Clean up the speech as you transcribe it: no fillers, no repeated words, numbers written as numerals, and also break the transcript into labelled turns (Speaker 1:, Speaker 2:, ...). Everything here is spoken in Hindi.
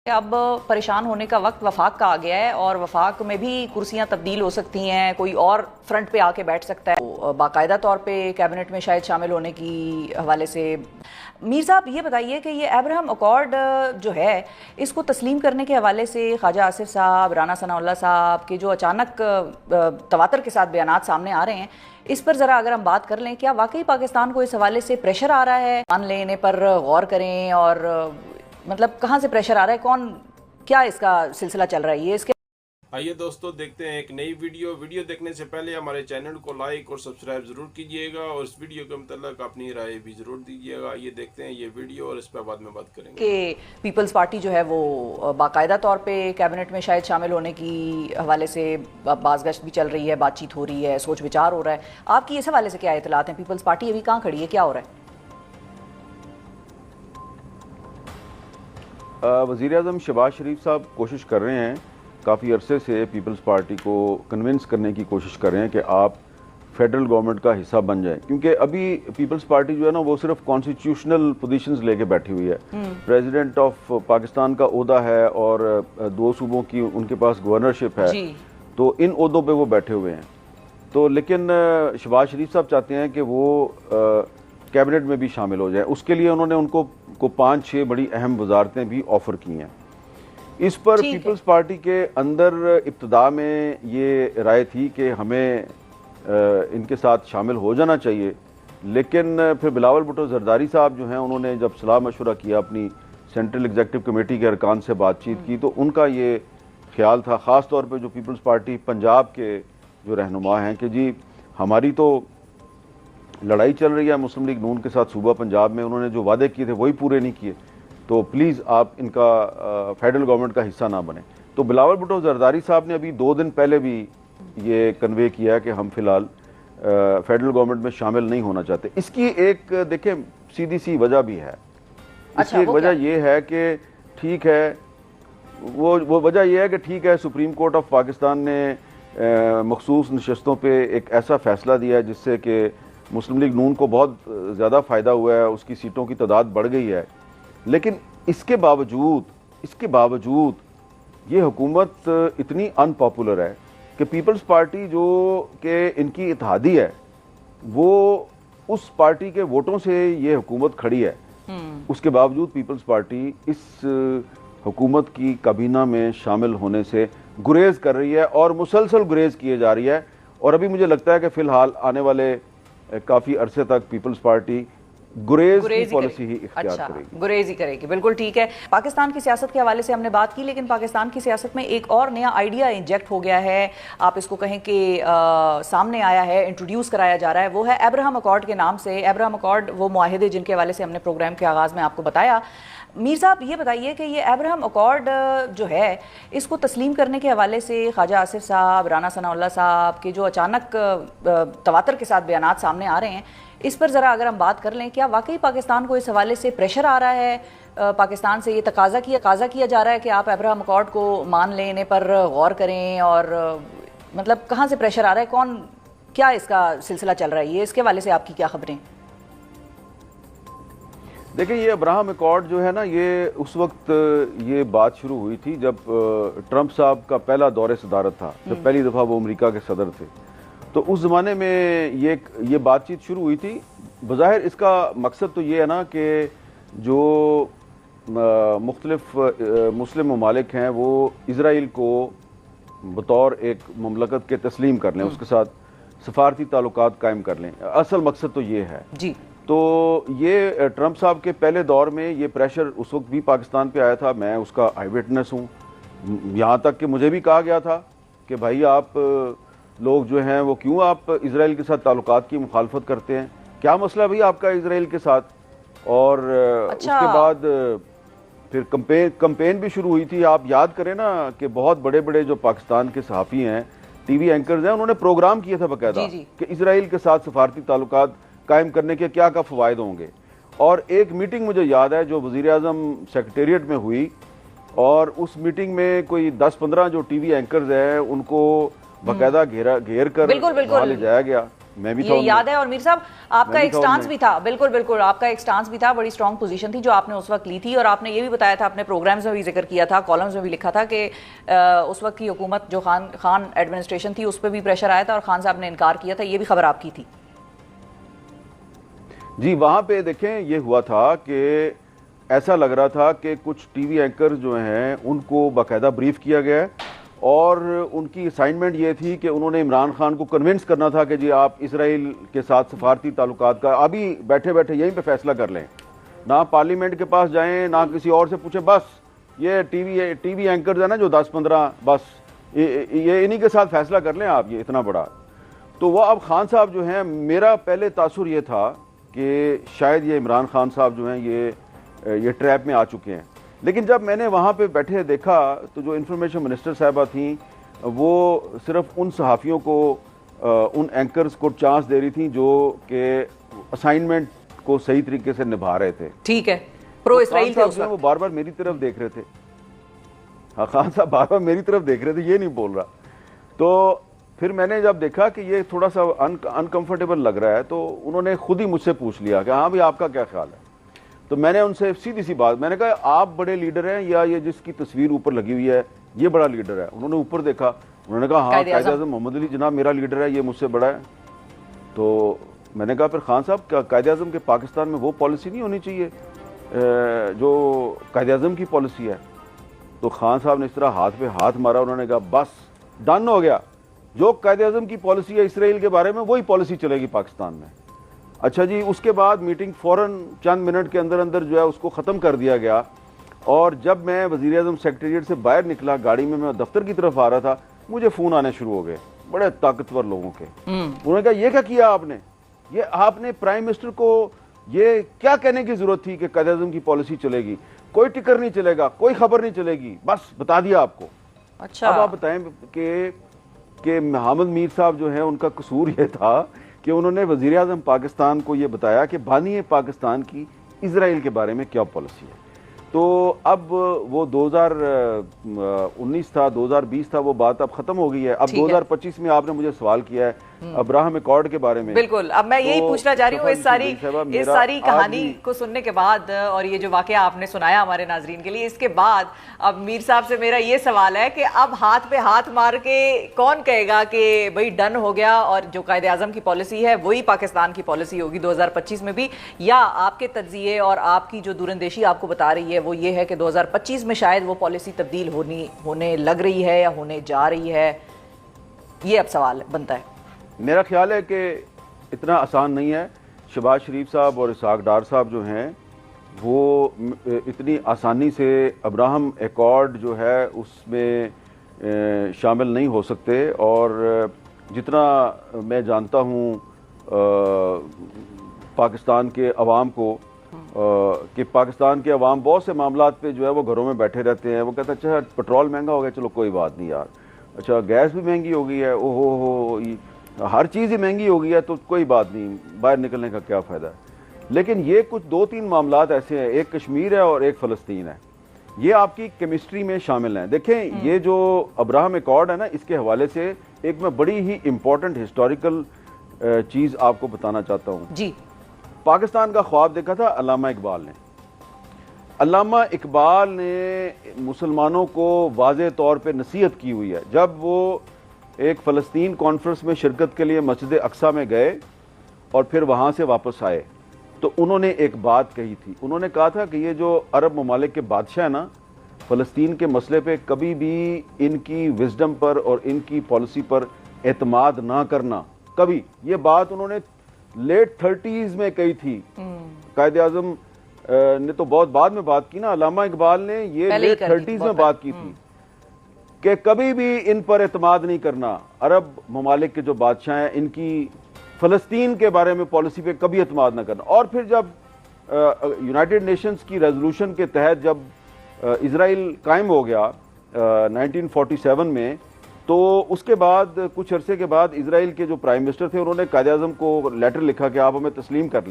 Speaker 1: अब परेशान होने का वक्त वफाक का आ गया है और वफाक में भी कुर्सियां तब्दील हो सकती हैं, कोई और फ्रंट पे आके बैठ सकता है। तो बाकायदा तौर पे कैबिनेट में शायद शामिल होने की हवाले से मीर साहब ये बताइए कि ये अब्राहम अकॉर्ड जो है इसको तस्लीम करने के हवाले से ख्वाजा आसिफ साहब, राना सनाउल्लाह साहब के जो अचानक तवातर के साथ बयानात सामने आ रहे हैं, इस पर ज़रा अगर हम बात कर लें, क्या वाकई पाकिस्तान को इस हवाले से प्रेशर आ रहा है? मान लेने पर गौर करें और मतलब कहाँ से प्रेशर आ रहा है, कौन क्या इसका सिलसिला चल रहा है ये इसके।
Speaker 2: आइए दोस्तों देखते हैं एक नई वीडियो देखने से पहले हमारे चैनल को लाइक और सब्सक्राइब जरूर कीजिएगा और इस वीडियो के मतलब अपनी राय भी जरूर दीजिएगा। आइए देखते हैं ये वीडियो और इस पर बाद में बात करेंगे
Speaker 1: कि पीपल्स पार्टी जो है वो बाकायदा तौर पे कैबिनेट में शायद शामिल होने की हवाले से बाज़गश्त भी चल रही है, बातचीत हो रही है, सोच विचार हो रहा है। आपकी इस हवाले से क्या इतलात हैं? पीपल्स पार्टी अभी कहाँ खड़ी है, क्या हो रहा है?
Speaker 3: वज़ीर-ए-आज़म शहबाज शरीफ साहब कोशिश कर रहे हैं, काफ़ी अरसे से पीपल्स पार्टी को कन्विंस करने की कोशिश कर रहे हैं कि आप फेडरल गवर्नमेंट का हिस्सा बन जाएं, क्योंकि अभी पीपल्स पार्टी जो है ना वो सिर्फ कॉन्स्टिट्यूशनल पोजीशंस लेके बैठी हुई है। प्रेसिडेंट ऑफ पाकिस्तान का ओहदा है और 2 सूबों की उनके पास गवर्नरशिप है, तो इन ओहदों पे वो बैठे हुए हैं। तो लेकिन शहबाज शरीफ साहब चाहते हैं कि वो कैबिनेट में भी शामिल हो जाए। उसके लिए उन्होंने उनको 5-6 बड़ी अहम वजारतें भी ऑफर की हैं। इस पर पीपल्स पार्टी के अंदर इब्तदा में ये राय थी कि हमें इनके साथ शामिल हो जाना चाहिए, लेकिन फिर बिलावल भुट्टो जरदारी साहब जो हैं उन्होंने जब सलाह मशवरा किया, अपनी सेंट्रल एग्जीक्यूटिव कमेटी के अरकान से बातचीत की, तो उनका ये ख्याल था, ख़ास तौर पे जो पीपल्स पार्टी पंजाब के जो रहनुमा हैं, कि जी हमारी तो लड़ाई चल रही है मुस्लिम लीग नून के साथ सूबा पंजाब में, उन्होंने जो वादे किए थे वही पूरे नहीं किए, तो प्लीज़ आप इनका फेडरल गवर्नमेंट का हिस्सा ना बने। तो बिलावल भुट्टो जरदारी साहब ने अभी 2 दिन पहले भी ये कन्वे किया है कि हम फिलहाल फेडरल गवर्नमेंट में शामिल नहीं होना चाहते। इसकी एक देखें सीधी सी वजह भी है। इसकी एक वजह यह है कि ठीक है, वो वजह यह है कि ठीक है, सुप्रीम कोर्ट ऑफ पाकिस्तान ने मखसूस नशस्तों पर एक ऐसा फैसला दिया है जिससे कि मुस्लिम लीग नून को बहुत ज़्यादा फ़ायदा हुआ है, उसकी सीटों की तादाद बढ़ गई है। लेकिन इसके बावजूद ये हुकूमत इतनी अनपॉपुलर है कि पीपल्स पार्टी जो कि इनकी इत्तेहादी है, वो उस पार्टी के वोटों से ये हुकूमत खड़ी है। उसके बावजूद पीपल्स पार्टी इस हुकूमत की काबीना में शामिल होने से गुरेज कर रही है और मुसलसल गुरेज किए जा रही है। और अभी मुझे लगता है कि फ़िलहाल आने वाले काफ़ी अरसे तक पीपल्स पार्टी गुरेज की पॉलिसी ही इख्तियार करेगी।
Speaker 1: गुरेज ही करेगी, बिल्कुल ठीक है। पाकिस्तान की सियासत के हवाले से हमने बात की, लेकिन पाकिस्तान की सियासत में एक और नया आइडिया इंजेक्ट हो गया है, आप इसको कहें कि सामने आया है, इंट्रोड्यूस कराया जा रहा है, वो है अब्राहम अकॉर्ड के नाम से। अब्राहम अकॉर्ड वो मुआहिदे जिनके हवाले से हमने प्रोग्राम के आगाज़ में आपको बताया। मीर साहब ये बताइए कि ये अब्राहम अकॉर्ड जो है इसको तस्लीम करने के हवाले से ख्वाजा आसिफ साहब, राना सनाउल्लाह साहब के जो अचानक तवातर के साथ बयानात सामने आ रहे हैं, इस पर ज़रा अगर हम बात कर लें, क्या वाकई पाकिस्तान को इस हवाले से प्रेशर आ रहा है? पाकिस्तान से ये तकाजा किया जा रहा है कि आप अब्राहम अकॉर्ड को मान लेने पर गौर करें और मतलब कहाँ से प्रेशर आ रहा है, कौन क्या इसका सिलसिला चल रहा है ये इसके हवाले से आपकी क्या खबरें?
Speaker 3: देखिए, ये अब्राहम अकॉर्ड जो है ना, ये उस वक्त ये बात शुरू हुई थी जब ट्रंप साहब का पहला दौरे सदारत था, जब पहली दफ़ा वो अमेरिका के सदर थे। तो उस ज़माने में ये बातचीत शुरू हुई थी। बज़ाहिर इसका मकसद तो ये है ना कि जो मुख्तलिफ मुस्लिम ममालिक हैं वो इसराइल को बतौर एक ममलकत के तस्लीम कर लें, उसके साथ सफारती ताल्लुकात कायम कर लें। असल मकसद तो ये है जी। तो ये ट्रंप साहब के पहले दौर में ये प्रेशर उस वक्त भी पाकिस्तान पे आया था, मैं उसका आई विटनेस हूँ। यहाँ तक कि मुझे भी कहा गया था कि भाई आप लोग जो हैं वो क्यों आप इसराइल के साथ ताल्लुकात की मुखालफत करते हैं, क्या मसला है भाई आपका इसराइल के साथ। और उसके बाद फिर कंपेन भी शुरू हुई थी। आप याद करें ना कि बहुत बड़े बड़े जो पाकिस्तान के सहाफ़ी हैं, टीवी एंकर्स हैं, उन्होंने प्रोग्राम किया था बाकायदा कि इसराइल के साथ सफारती ताल्लुकात कायम करने के क्या क्या फ़वायद होंगे। और एक मीटिंग मुझे याद है जो वज़ीर-ए-आज़म सेक्रेटेरिएट में हुई, और उस मीटिंग में कोई 10-15 जो टीवी एंकर्स हैं उनको बाकायदा घेर कर वहाँ ले जाया गया। मैं भी था
Speaker 1: ये
Speaker 3: उनमें।
Speaker 1: याद है। और मीर साहब आपका
Speaker 3: मैं भी
Speaker 1: एक
Speaker 3: था
Speaker 1: स्टांस
Speaker 3: उनमें।
Speaker 1: भी था, बिल्कुल बिल्कुल आपका एक स्टांस भी था, बड़ी स्ट्रांग पोजीशन थी जो आपने उस वक्त ली थी। और आपने ये भी बताया था, अपने प्रोग्राम्स में भी जिक्र किया था, कॉलम्स में भी लिखा था कि उस वक्त की हुकूमत जो खान एडमिनिस्ट्रेशन थी उस पर भी प्रेशर आया था और खान साहब ने इनकार किया था। ये भी खबर आपकी थी।
Speaker 3: जी, वहाँ पे देखें ये हुआ था कि ऐसा लग रहा था कि कुछ टीवी एंकर जो हैं उनको बाकायदा ब्रीफ किया गया है और उनकी असाइनमेंट ये थी कि उन्होंने इमरान खान को कन्विंस करना था कि जी आप इसराइल के साथ सफारती ताल्लुकात का अभी बैठे बैठे यहीं पे फैसला कर लें, ना पार्लियामेंट के पास जाएं, ना किसी और से पूछें, बस ये टीवी एंकर है ना जो 10-15, बस ये इन्हीं के साथ फैसला कर लें आप, ये इतना बड़ा। तो वह अब खान साहब जो हैं, मेरा पहले तासुर ये था कि शायद ये इमरान खान साहब जो हैं ये ट्रैप में आ चुके हैं। लेकिन जब मैंने वहाँ पे बैठे देखा तो जो इंफॉर्मेशन मिनिस्टर साहबा थी वो सिर्फ उन सहाफ़ियों को, उन एंकर्स को चांस दे रही थी जो कि असाइनमेंट को सही तरीके से निभा रहे थे।
Speaker 1: ठीक है, प्रो इसराइल थे उस
Speaker 3: वो
Speaker 1: वक्त।
Speaker 3: बार बार मेरी तरफ देख रहे थे। हाँ, खान साहब बार बार मेरी तरफ देख रहे थे, ये नहीं बोल रहा। तो फिर मैंने जब देखा कि ये थोड़ा सा अनकंफर्टेबल लग रहा है तो उन्होंने खुद ही मुझसे पूछ लिया कि हाँ भाई आपका क्या ख्याल है। तो मैंने उनसे सीधी सी बात, मैंने कहा आप बड़े लीडर हैं या ये जिसकी तस्वीर ऊपर लगी हुई है ये बड़ा लीडर है? उन्होंने ऊपर देखा, उन्होंने कहा हाँ कायद-ए-आज़म मोहम्मद अली जनाब मेरा लीडर है, ये मुझसे बड़ा है। तो मैंने कहा फिर खान साहब क्या कायद-ए-आज़म के पाकिस्तान में वो पॉलिसी नहीं होनी चाहिए जो कायद-ए-आज़म की पॉलिसी है? तो खान साहब ने इस तरह हाथ पे हाथ मारा, उन्होंने कहा बस डन हो गया, जो कायद-ए-आज़म की पॉलिसी है इसराइल के बारे में वही पॉलिसी चलेगी पाकिस्तान में। अच्छा जी, उसके बाद मीटिंग फ़ौरन चंद मिनट के अंदर अंदर जो है उसको ख़त्म कर दिया गया। और जब मैं वज़ीर-ए-आज़म सेक्रेटेरिएट से बाहर निकला, गाड़ी में मैं दफ्तर की तरफ आ रहा था, मुझे फ़ोन आने शुरू हो गए बड़े ताकतवर लोगों के। उन्होंने कहा ये क्या किया आपने, ये आपने प्राइम मिनिस्टर को ये क्या कहने की ज़रूरत थी कि कायद-ए-आज़म की पॉलिसी चलेगी, कोई टिकर नहीं चलेगा, कोई खबर नहीं चलेगी, बस बता दिया आपको।
Speaker 1: अच्छा,
Speaker 3: अब आप बताएं कि मोहम्मद मीर साहब जो है उनका कसूर ये था कि उन्होंने वज़ीर-ए-आज़म पाकिस्तान को ये बताया कि बानी पाकिस्तान की इजराइल के बारे में क्या पॉलिसी है। तो अब वो 2019 था, 2020 था, वो बात अब खत्म हो गई है। अब 2025 में आपने मुझे सवाल किया है अब्राहम एकॉर्ड के बारे में।
Speaker 1: बिल्कुल, अब मैं यही पूछना चाह रही हूँ इस सारी कहानी को सुनने के बाद और ये जो वाकया आपने सुनाया हमारे नाजरीन के लिए, इसके बाद अब मीर साहब से मेरा ये सवाल है कि अब हाथ पे हाथ मार के कौन कहेगा कि भाई डन हो गया और जो कायद-ए-आज़म की पॉलिसी है वही पाकिस्तान की पॉलिसी होगी 2025 में भी, या आपके तज्जिए और आपकी जो दूरंदेशी आपको बता रही है वो ये है कि 2025 में शायद वो पॉलिसी तब्दील होने लग रही है या होने जा रही है? ये अब सवाल बनता है।
Speaker 3: मेरा ख्याल है कि इतना आसान नहीं है। शहबाज शरीफ साहब और इसहाक डार साहब जो हैं वो इतनी आसानी से अब्राहम एकॉर्ड जो है उसमें शामिल नहीं हो सकते। और जितना मैं जानता हूँ पाकिस्तान के अवाम को कि पाकिस्तान के अवाम बहुत से मामलात पे जो है वो घरों में बैठे रहते हैं, वो कहते हैं अच्छा पेट्रोल महंगा हो गया, चलो कोई बात नहीं यार, अच्छा गैस भी महंगी हो गई है, ओहो हर चीज़ ही महंगी हो गई है तो कोई बात नहीं, बाहर निकलने का क्या फ़ायदा है। लेकिन ये कुछ 2-3 मामलात ऐसे हैं, एक कश्मीर है और एक फ़लस्तीन है, ये आपकी केमिस्ट्री में शामिल हैं। देखें ये जो अब्राहम एकॉर्ड है ना, इसके हवाले से एक मैं बड़ी ही इम्पोर्टेंट हिस्टोरिकल चीज़ आपको बताना चाहता हूँ जी। पाकिस्तान का ख्वाब देखा था अल्लामा इकबाल ने। अल्लामा इकबाल ने मुसलमानों को वाज़े तौर पे नसीहत की हुई है। जब वो एक फ़लस्तीन कॉन्फ्रेंस में शिरकत के लिए मस्जिद अक्सा में गए और फिर वहाँ से वापस आए तो उन्होंने एक बात कही थी। उन्होंने कहा था कि ये जो अरब ममालिक के बादशाह हैं ना, फ़लस्तीन के मसले पे कभी भी इनकी विजडम पर और इनकी पॉलिसी पर एतमाद ना करना, कभी। ये बात उन्होंने लेट 30s में कही थी। कायद-ए-आज़म ने तो बहुत बाद में बात की ना, अल्लामा इकबाल ने ये लेट 30s में बात की थी कि कभी भी इन पर एतमाद नहीं करना। अरब ममालिक के जो बादशाह हैं इनकी फ़लस्तीन के बारे में पॉलिसी पे कभी एतमाद ना करना। और फिर जब यूनाइटेड नेशंस की रेजोल्यूशन के तहत जब इजराइल कायम हो गया 1947 में, तो उसके बाद कुछ अरसे के बाद इजराइल के जो प्राइम मिनिस्टर थे उन्होंने कायद-ए-आज़म को लेटर लिखा कि आप हमें तस्लीम कर लें।